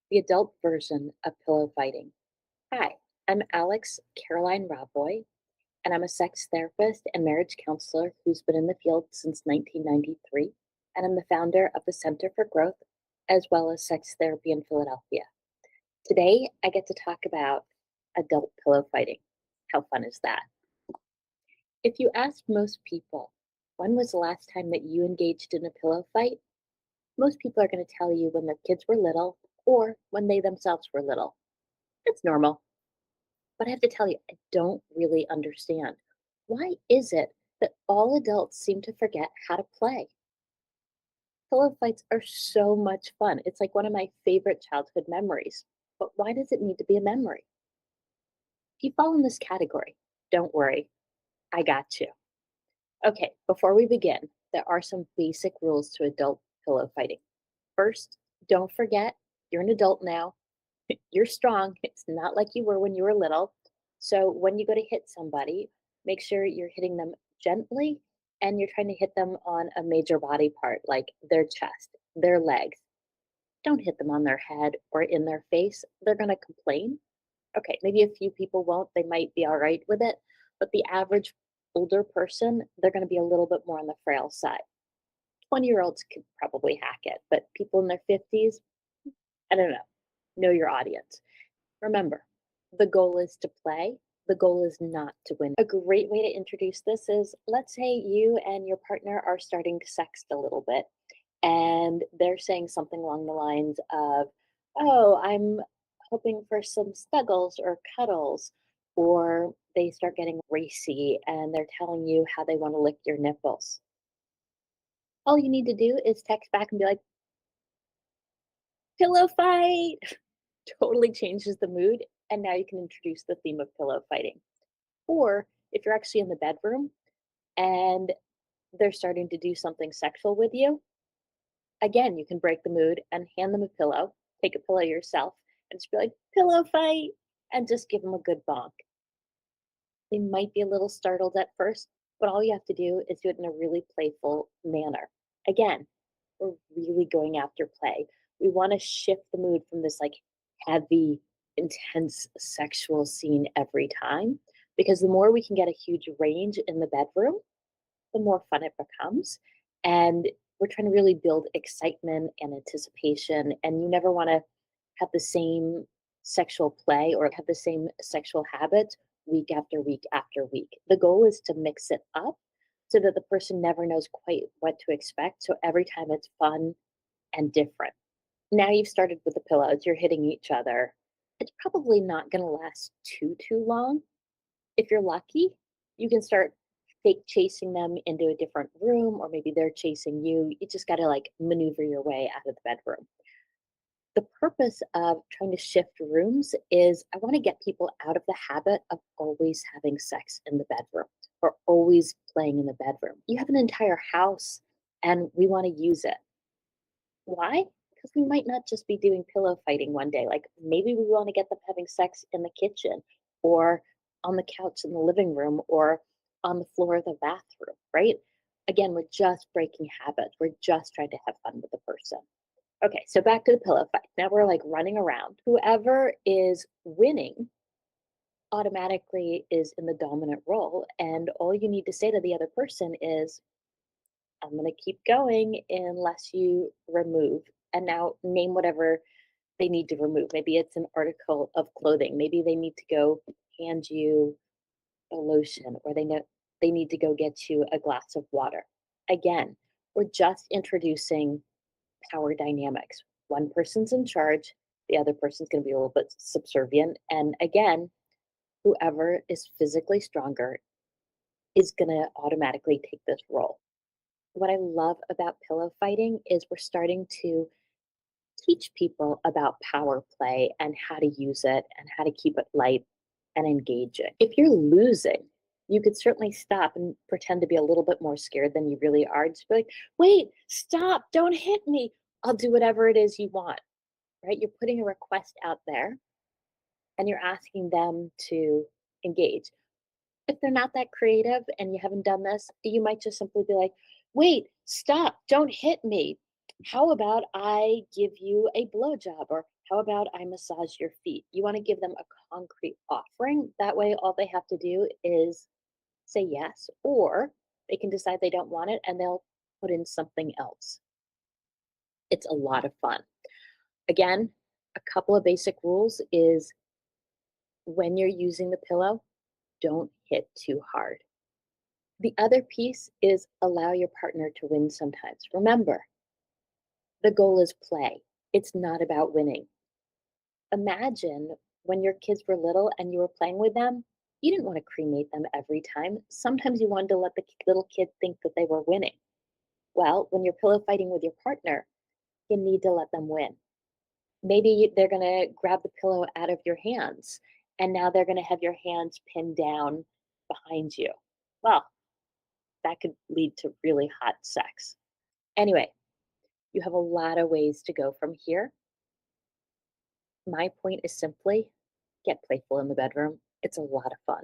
The adult version of pillow fighting. Hi, I'm Alex Caroline Roboy, and I'm a sex therapist and marriage counselor who's been in the field since 1993. And I'm the founder of the Center for Growth as well as sex therapy in Philadelphia. Today, I get to talk about adult pillow fighting. How fun is that? If you ask most people, when was the last time that you engaged in a pillow fight? Most people are going to tell you when their kids were little or when they themselves were little. It's normal. But I have to tell you, I don't really understand. Why is it that all adults seem to forget how to play? Pillow fights are so much fun. It's like one of my favorite childhood memories. But why does it need to be a memory? If you fall in this category, don't worry, I got you. Okay, before we begin, there are some basic rules to adult pillow fighting. First, don't forget you're an adult now. You're strong. It's not like you were when you were little. So when you go to hit somebody, make sure you're hitting them gently and you're trying to hit them on a major body part like their chest, their legs. Don't hit them on their head or in their face. They're going to complain. Okay, maybe a few people won't. They might be all right with it. But the average older person, they're going to be a little bit more on the frail side. 20-year-olds could probably hack it, but people in their 50s, I don't know. Know your audience. Remember, the goal is to play. The goal is not to win. A great way to introduce this is, let's say you and your partner are starting to sext a little bit, and they're saying something along the lines of, "Oh, I'm hoping for some snuggles or cuddles," or they start getting racy and they're telling you how they want to lick your nipples. All you need to do is text back and be like, "Pillow fight." Totally changes the mood, and now you can introduce the theme of pillow fighting. Or if you're actually in the bedroom and they're starting to do something sexual with you, again, you can break the mood and hand them a pillow, take a pillow yourself, and just be like, "Pillow fight," and just give them a good bonk. They might be a little startled at first, but all you have to do is do it in a really playful manner. Again, we're really going after play. We want to shift the mood from this like heavy, intense sexual scene every time, because the more we can get a huge range in the bedroom, the more fun it becomes. And we're trying to really build excitement and anticipation. And you never want to have the same sexual play or have the same sexual habits week after week after week. The goal is to mix it up so that the person never knows quite what to expect. So every time it's fun and different. Now you've started with the pillows, you're hitting each other. It's probably not going to last too long. If you're lucky, you can start fake chasing them into a different room, or maybe they're chasing you. You just got to like maneuver your way out of the bedroom. The purpose of trying to shift rooms is I want to get people out of the habit of always having sex in the bedroom or always playing in the bedroom. You have an entire house and we want to use it. Why? Because we might not just be doing pillow fighting one day. Like maybe we want to get them having sex in the kitchen or on the couch in the living room or on the floor of the bathroom, right? Again, we're just breaking habits. We're just trying to have fun with the person. Okay, so back to the pillow fight. Now we're like running around. Whoever is winning automatically is in the dominant role. And all you need to say to the other person is, "I'm going to keep going unless you remove." And now name whatever they need to remove. Maybe it's an article of clothing. Maybe they need to go hand you a lotion or they know they need to go get you a glass of water. Again, we're just introducing power dynamics. One person's in charge, the other person's going to be a little bit subservient. And again, whoever is physically stronger is going to automatically take this role. What I love about pillow fighting is we're starting to teach people about power play and how to use it and how to keep it light and engaging. If you're losing, you could certainly stop and pretend to be a little bit more scared than you really are. Just be like, "Wait, stop, don't hit me. I'll do whatever it is you want," right? You're putting a request out there and you're asking them to engage. If they're not that creative and you haven't done this, you might just simply be like, "Wait, stop, don't hit me. How about I give you a blowjob?" Or How about I massage your feet? You want to give them a concrete offering. That way, all they have to do is say yes, or they can decide they don't want it and they'll put in something else. It's a lot of fun. Again, a couple of basic rules is when you're using the pillow, don't hit too hard. The other piece is allow your partner to win sometimes. Remember, the goal is play. It's not about winning. Imagine when your kids were little and you were playing with them, you didn't want to cremate them every time. Sometimes you wanted to let the little kid think that they were winning. Well, when you're pillow fighting with your partner, you need to let them win. Maybe they're going to grab the pillow out of your hands and now they're going to have your hands pinned down behind you. Well, that could lead to really hot sex. Anyway, you have a lot of ways to go from here. My point is simply get playful in the bedroom. It's a lot of fun.